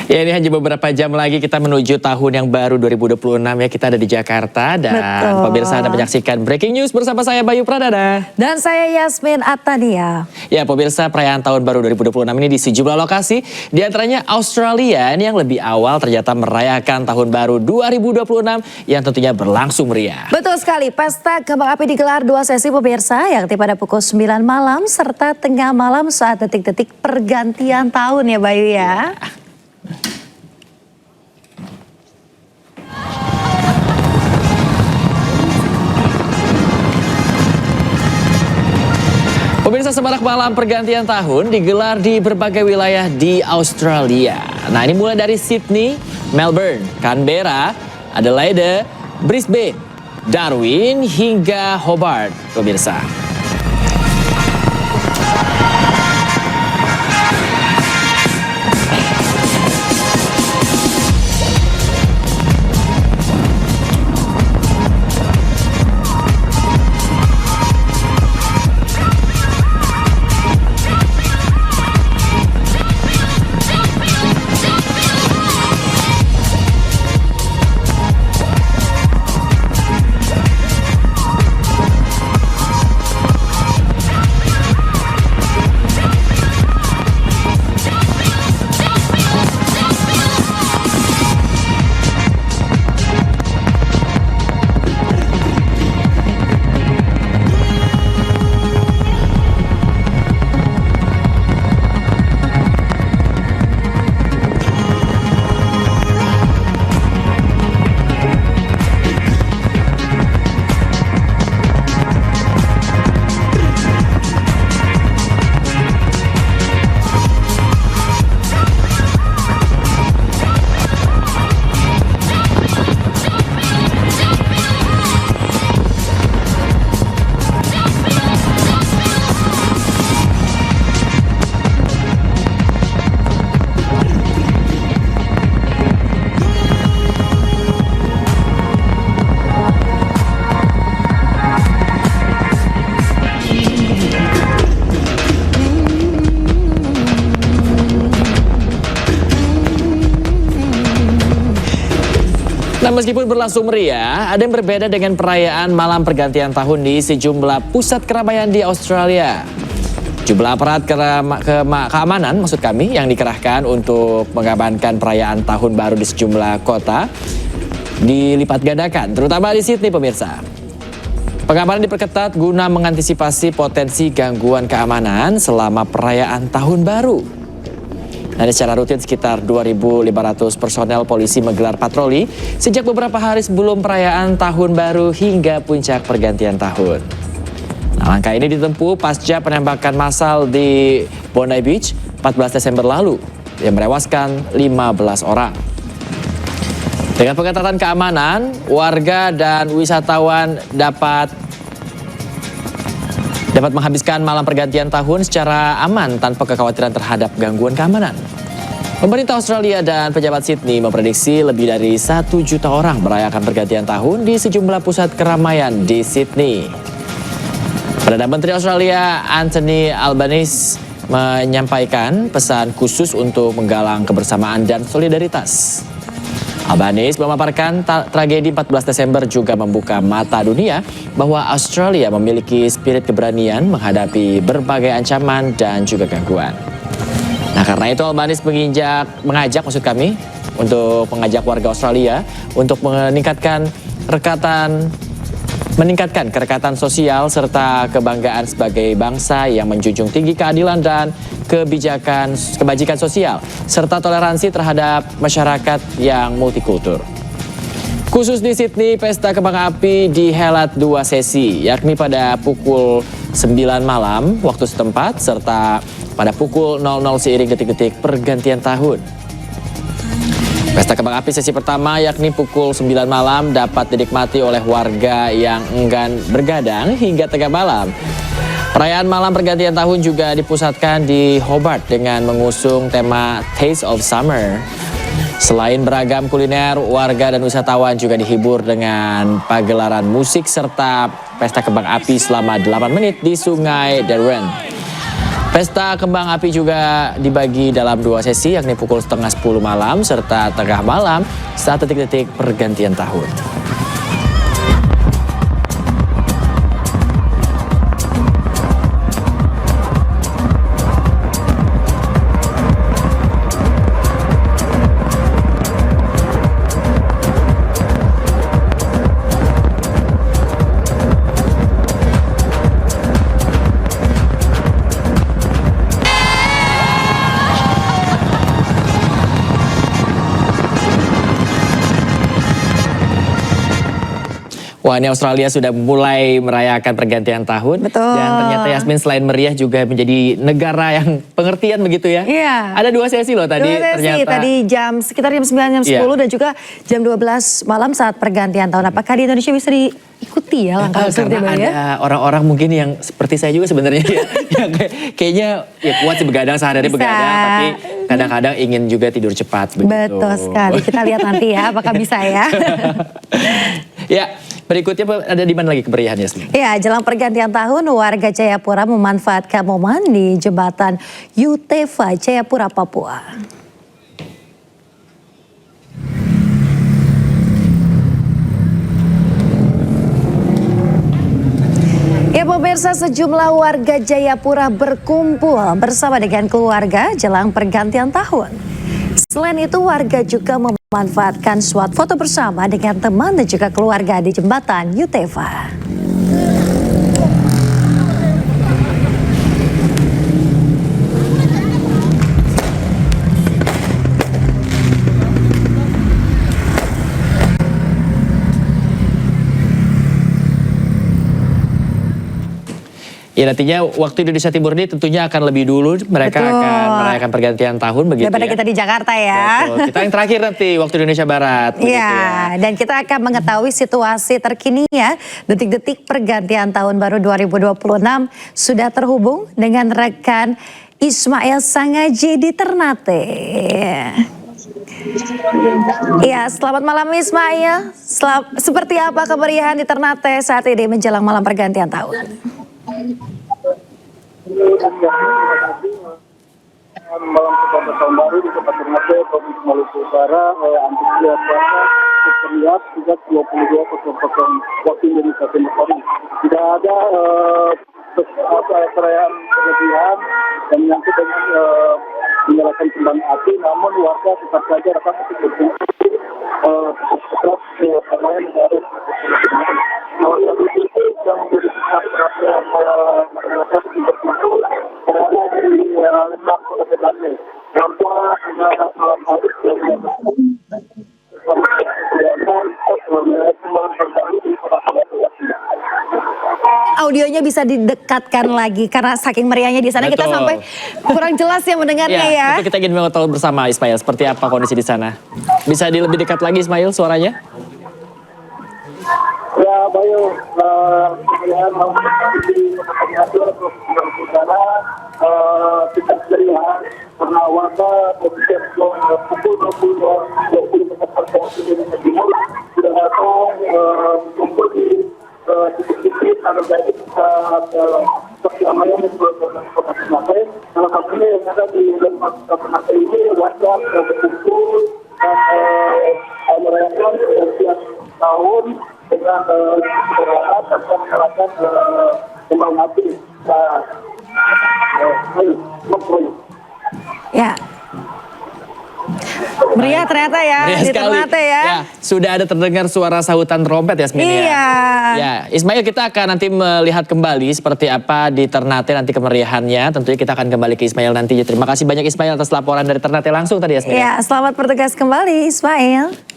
Ya, ini hanya beberapa jam lagi kita menuju tahun yang baru 2026 ya. Kita ada di Jakarta dan pemirsa Anda menyaksikan Breaking News bersama saya Bayu Pradana. Dan saya Yasmin Atania. Ya, pemirsa, perayaan tahun baru 2026 ini di sejumlah lokasi. Di antaranya Australia ini yang lebih awal ternyata merayakan tahun baru 2026 yang tentunya berlangsung meriah. Betul sekali, pesta kembang api digelar 2 sesi pemirsa, yakni pada pukul 9 malam serta tengah malam saat detik-detik pergantian tahun ya Bayu ya. Pemirsa, semarak malam pergantian tahun digelar di berbagai wilayah di Australia. Nah, ini mulai dari Sydney, Melbourne, Canberra, Adelaide, Brisbane, Darwin hingga Hobart, pemirsa. Nah, meskipun berlangsung meriah, ada yang berbeda dengan perayaan malam pergantian tahun di sejumlah pusat keramaian di Australia. Jumlah aparat keamanan maksud kami yang dikerahkan untuk mengamankan perayaan tahun baru di sejumlah kota dilipat gandakan, terutama di Sydney, pemirsa. Pengamanan diperketat guna mengantisipasi potensi gangguan keamanan selama perayaan tahun baru. Nah, secara rutin sekitar 2.500 personel polisi menggelar patroli sejak beberapa hari sebelum perayaan tahun baru hingga puncak pergantian tahun. Nah, langkah ini ditempuh pasca penembakan massal di Bondi Beach 14 Desember lalu yang menewaskan 15 orang. Dengan pengetatan keamanan, warga dan wisatawan dapat menghabiskan malam pergantian tahun secara aman tanpa kekhawatiran terhadap gangguan keamanan. Pemerintah Australia dan pejabat Sydney memprediksi lebih dari 1 juta orang merayakan pergantian tahun di sejumlah pusat keramaian di Sydney. Perdana Menteri Australia Anthony Albanese menyampaikan pesan khusus untuk menggalang kebersamaan dan solidaritas. Albanese memaparkan tragedi 14 Desember juga membuka mata dunia bahwa Australia memiliki spirit keberanian menghadapi berbagai ancaman dan juga gangguan. Nah, karena itu Albanese mengajak warga Australia untuk meningkatkan kerekatan sosial serta kebanggaan sebagai bangsa yang menjunjung tinggi keadilan dan kebajikan sosial serta toleransi terhadap masyarakat yang multikultur. Khusus di Sydney, pesta kembang api dihelat 2 sesi, yakni pada pukul 9 malam waktu setempat serta pada pukul 00 seiring detik-detik pergantian tahun. Pesta kembang api sesi pertama yakni pukul 9 malam dapat dinikmati oleh warga yang enggan bergadang hingga tengah malam. Perayaan malam pergantian tahun juga dipusatkan di Hobart dengan mengusung tema Taste of Summer. Selain beragam kuliner, warga dan wisatawan juga dihibur dengan pagelaran musik serta pesta kembang api selama 8 menit di Sungai Darwin. Pesta kembang api juga dibagi dalam 2 sesi, yakni pukul setengah 10 malam serta tengah malam saat detik-detik pergantian tahun. Wah, ini Australia sudah mulai merayakan pergantian tahun. Betul. Dan ternyata Yasmin selain meriah juga menjadi negara yang pengertian begitu ya. Iya. Ada 2 sesi loh tadi 2 sesi, ternyata. tadi sekitar jam 9, jam 10 Iya. dan juga jam 12 malam saat pergantian tahun. Apakah di Indonesia bisa diikuti ya langkah seperti Karena itu ya? ada orang-orang mungkin yang seperti saya juga sebenarnya ya. Yang kayaknya ya kuat sih begadang sehari-hari Bisa. begadang. Tapi kadang-kadang ingin juga tidur cepat begitu. Betul sekali, kita lihat nanti ya apakah bisa ya. Ya, berikutnya ada di mana lagi kemeriahan Yasmin? Ya, jelang pergantian tahun, warga Jayapura memanfaatkan momen di jembatan Yutefa, Jayapura, Papua. Ya pemirsa, sejumlah warga Jayapura berkumpul bersama dengan keluarga jelang pergantian tahun. Selain itu, warga juga memanfaatkan SWOT foto bersama dengan teman dan juga keluarga di jembatan Yutefa. Ya nantinya waktu Indonesia Timur ini tentunya akan lebih dulu mereka Betul. akan merayakan pergantian tahun begitu Daripada ya. kita di Jakarta ya. Betul. Kita yang terakhir nanti waktu Indonesia Barat. begitu Iya, ya. dan kita akan mengetahui situasi terkini ya, detik-detik pergantian tahun baru 2026 sudah terhubung dengan rekan Ismail Sangaji di Ternate. Iya, selamat malam Ismail. Seperti apa kemeriahan di Ternate saat ini menjelang malam pergantian tahun? Malam pergantian tahun baru di Kota Ternate, Provinsi Maluku Utara, antusias warga terlihat sejak 22.00 waktu Indonesia Timur hari. Tidak ada perayaan berlebihan dan menyangkut dengan menyalakan kembang api, namun warga tetap saja datang untuk berkumpul setelah keramaian yang harus yang menjadi pusat perhatian masyarakat di berkumpul berada di lembah Kota Ternate. Malam hari Audionya bisa didekatkan lagi karena saking meriahnya di sana kita Betul. sampai kurang jelas ya mendengarnya ya. Itu kita ingin mengetahui bersama Ismail seperti apa kondisi di sana. Bisa lebih dekat lagi Ismail suaranya? Ya, Bayu, pemilihan mau di Kota Ternate, Provinsi Maluku Utara, kita terlihat karena warga bersiap pukul 20 waktu Indonesia Timur sudah datang kumpul di titik-titik agar jadi keamanan di Kota Ternate. Salah satunya yang ada di lembah Kota Ternate ini warga berkumpul dan merayakan pergantian tahun dengan masyarakat serta masyarakat kembang api. Ya. Meriah ternyata ya Meriah di sekali. Ternate ya. Sudah ada terdengar suara sahutan trompet Yasmin ya. Iya. Ya, Ismail kita akan nanti melihat kembali seperti apa di Ternate nanti kemeriahannya. Tentunya kita akan kembali ke Ismail nanti. Terima kasih banyak Ismail atas laporan dari Ternate langsung tadi Yasmin. Ya, selamat bertugas kembali Ismail.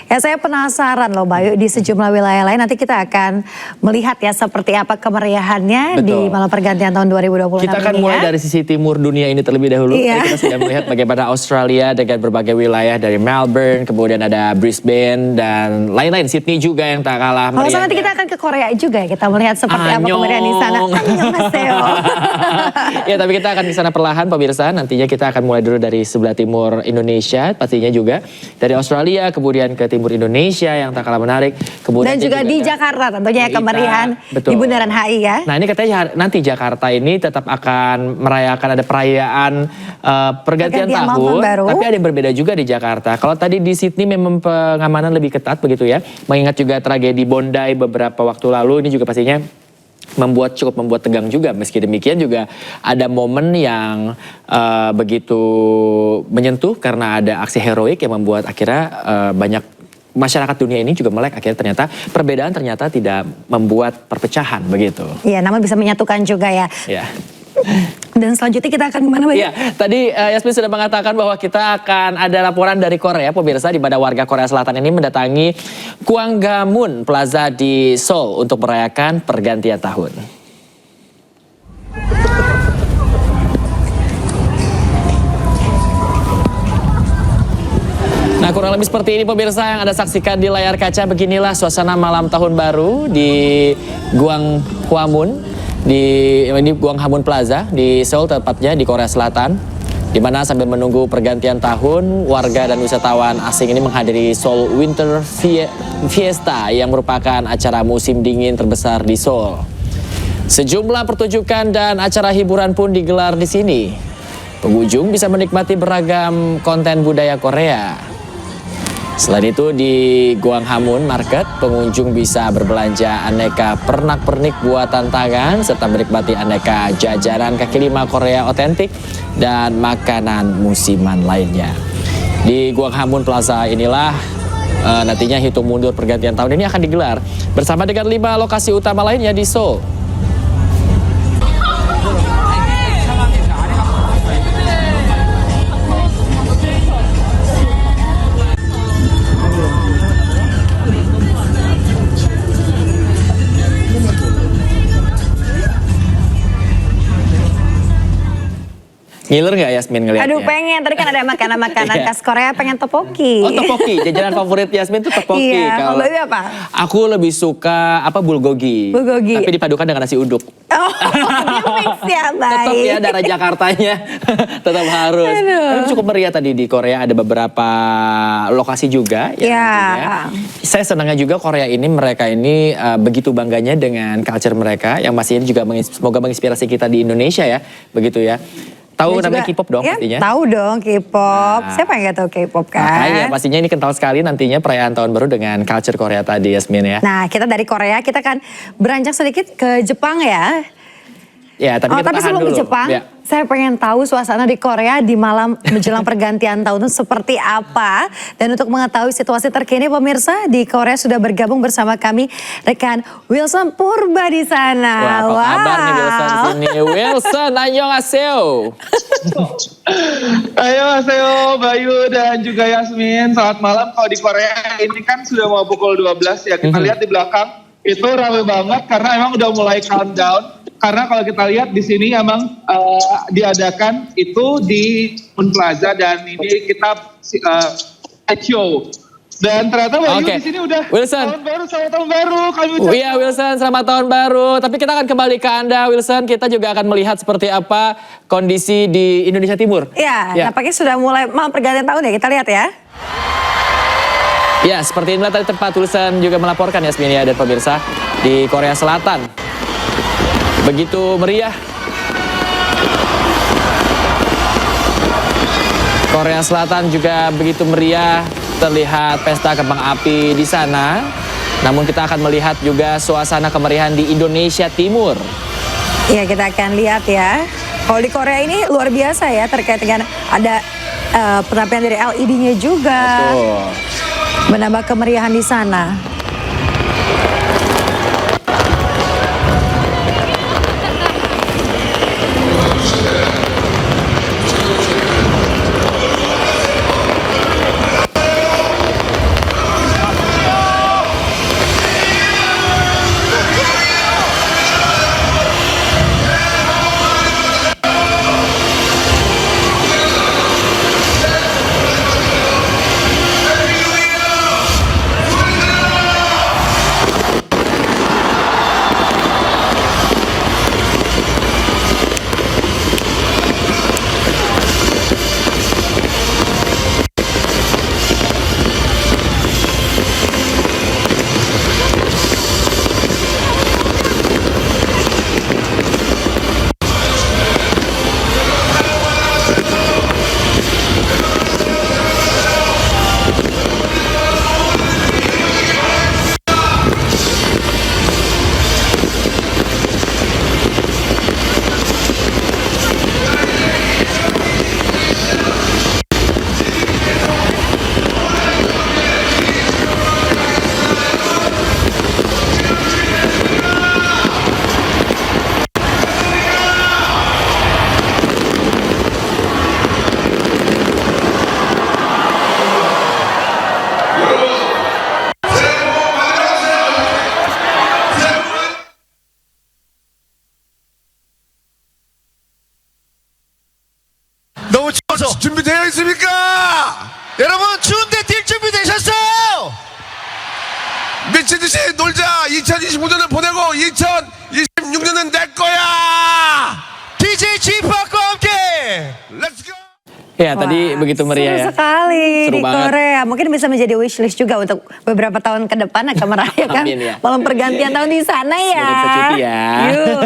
Ya, saya penasaran loh Bayu, di sejumlah wilayah lain nanti kita akan melihat ya seperti apa kemeriahannya di Betul. malam pergantian tahun 2026 Kita akan ini mulai ya. dari sisi timur dunia ini terlebih dahulu. Iya. Tadi kita sudah melihat bagaimana Australia dengan berbagai wilayah dari Melbourne, kemudian ada Brisbane dan lain-lain. Sydney juga yang tak kalah Kalau meriahnya. nanti kita akan ke Korea juga ya, kita melihat seperti apa Annyeong. kemeriahan di sana. Annyeonghaseyo. Ya, tapi kita akan ke sana perlahan pemirsa. Nantinya kita akan mulai dulu dari sebelah timur Indonesia, pastinya juga dari Australia, kemudian ke timur Indonesia yang tak kalah menarik. Kemudian Dan juga di Jakarta tentunya kemeriahan di Bundaran HI ya. Nah, ini katanya nanti Jakarta ini tetap akan merayakan ada perayaan pergantian tahun, tapi ada yang berbeda juga di Jakarta. Kalau tadi di Sydney memang pengamanan lebih ketat begitu ya. Mengingat juga tragedi Bondi beberapa waktu lalu, ini juga pastinya cukup membuat tegang juga. Meski demikian juga ada momen yang begitu menyentuh karena ada aksi heroik yang membuat akhirnya banyak masyarakat dunia ini juga melek. Akhirnya ternyata perbedaan ternyata tidak membuat perpecahan begitu. Iya, namun bisa menyatukan juga ya. Ya. Dan selanjutnya kita akan kemana, Pak? Iya, tadi Yasmin sudah mengatakan bahwa kita akan ada laporan dari Korea, pemirsa, di mana warga Korea Selatan ini mendatangi Gwanghwamun Plaza di Seoul untuk merayakan pergantian tahun. Nah, kurang lebih seperti ini pemirsa yang Anda saksikan di layar kaca. Beginilah suasana malam tahun baru di Gwanghwamun. Di Gwanghwamun Plaza di Seoul, tepatnya di Korea Selatan, di mana sambil menunggu pergantian tahun, warga dan wisatawan asing ini menghadiri Seoul Winter Fiesta yang merupakan acara musim dingin terbesar di Seoul. Sejumlah pertunjukan dan acara hiburan pun digelar di sini. Pengunjung bisa menikmati beragam konten budaya Korea. Selain itu di Gwanghwamun Market, pengunjung bisa berbelanja aneka pernak-pernik buatan tangan serta menikmati aneka jajanan kaki lima Korea otentik dan makanan musiman lainnya. Di Gwanghwamun Plaza inilah nantinya hitung mundur pergantian tahun ini akan digelar bersama dengan 5 lokasi utama lainnya di Seoul. Ngiler nggak Yasmin ngeliatnya? Aduh pengen, tadi kan ada makanan-makanan khas Korea, pengen tteokbokki. Oh, tteokbokki, jajanan favorit Yasmin tuh tteokbokki. Iya, kalau lebih apa? Aku lebih suka bulgogi. Bulgogi. Tapi dipadukan dengan nasi uduk. Oh, dia mix ya, baik. Tetap ya darah Jakartanya, tetap harus. Tapi cukup meriah tadi di Korea, ada beberapa lokasi juga. Iya. Saya senangnya juga Korea ini, mereka ini begitu bangganya dengan culture mereka, yang masih juga semoga menginspirasi kita di Indonesia ya, begitu ya. Tahu namanya K-pop dong ya, pastinya? Tahu dong K-pop. Siapa yang gak tahu K-pop kan? Makanya pastinya ini kental sekali nantinya perayaan tahun baru dengan culture Korea tadi Yasmin ya. Nah kita dari Korea kita akan beranjak sedikit ke Jepang ya. Ya, tapi kita tahan sebelum dulu. ke Jepang, Ya. saya pengen tahu suasana di Korea di malam menjelang pergantian tahun itu seperti apa. Dan untuk mengetahui situasi terkini pemirsa, di Korea sudah bergabung bersama kami rekan Wilson Purba di sana. Wah, apa kabar nih Wilson di sini? Wilson, annyeonghaseyo. Annyeonghaseyo, Bayu dan juga Yasmin. Selamat malam. Kalau di Korea ini kan sudah mau pukul 12 ya. Kita lihat di belakang itu ramai banget karena emang udah mulai countdown. Karena kalau kita lihat di sini emang diadakan itu di Moon Plaza dan ini kita show. Dan ternyata Bayu di sini udah Wilson. selamat tahun baru. Kami ucapkan. Iya Wilson, selamat tahun baru. Tapi kita akan kembali ke Anda Wilson. Kita juga akan melihat seperti apa kondisi di Indonesia Timur. Ya, nampaknya sudah mulai malam pergantian tahun ya, kita lihat ya. Ya, seperti inilah tadi tempat Wilson juga melaporkan Yasmin ya dan pemirsa di Korea Selatan. Begitu meriah. Korea Selatan juga begitu meriah, terlihat pesta kembang api di sana. Namun kita akan melihat juga suasana kemeriahan di Indonesia Timur. Iya, kita akan lihat ya. Kalau di Korea ini luar biasa ya, terkait dengan ada penampilan dari LED-nya juga. Betul. Menambah kemeriahan di sana. 셋이 놀자. 2025년을 보내고 2026년은 내 거야. DJ 지팍과 함께 Let's go. Ya, tadi begitu meriah seru ya. sekali Seru di banget. Korea. Mungkin bisa menjadi wishlist juga untuk beberapa tahun ke depan akan merayakan Amin ya. malam pergantian tahun di sana ya. Semoga bisa cuti ya. Yuk.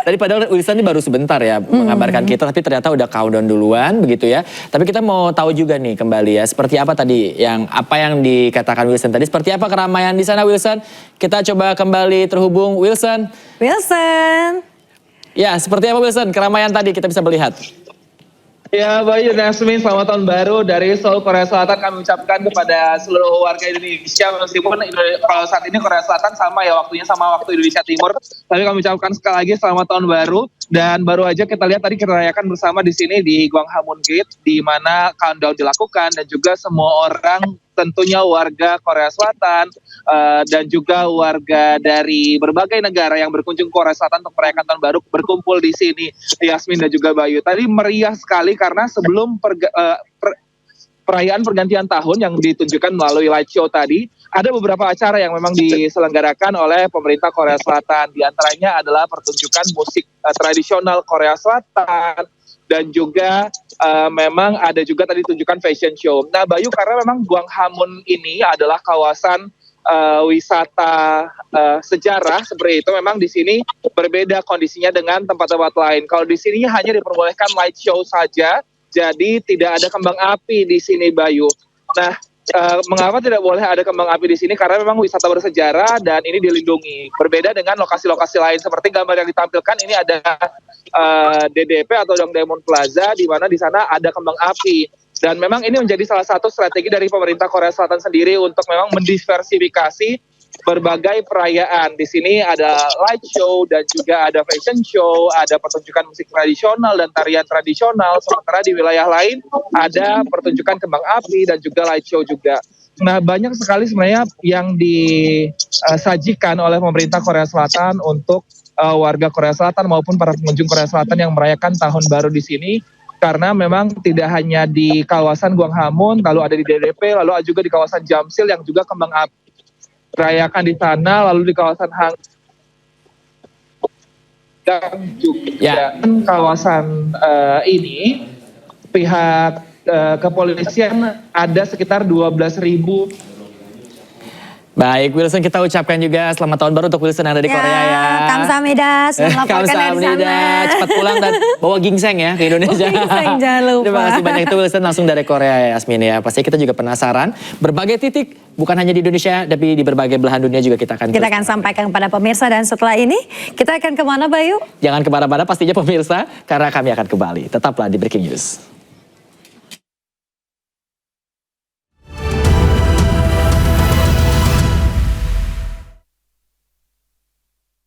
Tadi padahal Wilson ini baru sebentar ya mengabarkan kita, tapi ternyata udah countdown duluan begitu ya. Tapi kita mau tahu juga nih kembali ya, seperti apa tadi apa yang dikatakan Wilson tadi, seperti apa keramaian di sana Wilson? Kita coba kembali terhubung Wilson. Wilson. Ya, seperti apa Wilson keramaian tadi kita bisa melihat? Ya, Bayu dan Yasmin, selamat tahun baru dari Seoul, Korea Selatan. Kami ucapkan kepada seluruh warga Indonesia, meskipun kalau saat ini Korea Selatan sama ya waktunya sama waktu Indonesia Timur, tapi kami ucapkan sekali lagi selamat tahun baru. Dan baru aja kita lihat tadi kita rayakan bersama di sini di Gwanghwamun Gate, di mana countdown dilakukan dan juga semua orang, tentunya warga Korea Selatan dan juga warga dari berbagai negara yang berkunjung ke Korea Selatan untuk merayakan tahun baru berkumpul di sini, Yasmin dan juga Bayu. Tadi meriah sekali karena sebelum perayaan pergantian tahun yang ditunjukkan melalui light show tadi, ada beberapa acara yang memang diselenggarakan oleh pemerintah Korea Selatan. Di antaranya adalah pertunjukan musik tradisional Korea Selatan, dan juga memang ada juga tadi tunjukkan fashion show. Nah, Bayu, karena memang Gwanghwamun ini adalah kawasan wisata sejarah seperti itu, memang di sini berbeda kondisinya dengan tempat-tempat lain. Kalau di sini hanya diperbolehkan light show saja, jadi tidak ada kembang api di sini, Bayu. Nah, mengapa tidak boleh ada kembang api di sini? Karena memang wisata bersejarah dan ini dilindungi. Berbeda dengan lokasi-lokasi lain seperti gambar yang ditampilkan ini ada DDP atau Dongdaemun Plaza, di mana di sana ada kembang api. Dan memang ini menjadi salah satu strategi dari pemerintah Korea Selatan sendiri untuk memang mendiversifikasi berbagai perayaan. Di sini ada light show dan juga ada fashion show, ada pertunjukan musik tradisional dan tarian tradisional. Sementara di wilayah lain ada pertunjukan kembang api dan juga light show juga. Nah, banyak sekali sebenarnya yang disajikan oleh pemerintah Korea Selatan untuk warga Korea Selatan maupun para pengunjung Korea Selatan yang merayakan tahun baru di sini. Karena memang tidak hanya di kawasan Gwanghwamun, lalu ada di DDP, lalu juga di kawasan Jamsil yang juga kembang api rayakan di sana, lalu di kawasan Hang dan juga kawasan ini pihak kepolisian ada sekitar 12.000. Baik Wilson, kita ucapkan juga selamat tahun baru untuk Wilson yang ada di Korea ya. Kamsahamnida, sudah melaporkan dari sana. Cepat pulang dan bawa ginseng ya ke Indonesia. Ginseng, jangan lupa. Terima kasih banyak itu Wilson langsung dari Korea ya, Yasmin ya. Pasti kita juga penasaran berbagai titik, bukan hanya di Indonesia tapi di berbagai belahan dunia juga kita akan Sampaikan kepada pemirsa. Dan setelah ini kita akan kemana, Bayu? Jangan kemana-mana pastinya pemirsa, karena kami akan kembali. Tetaplah di Breaking News.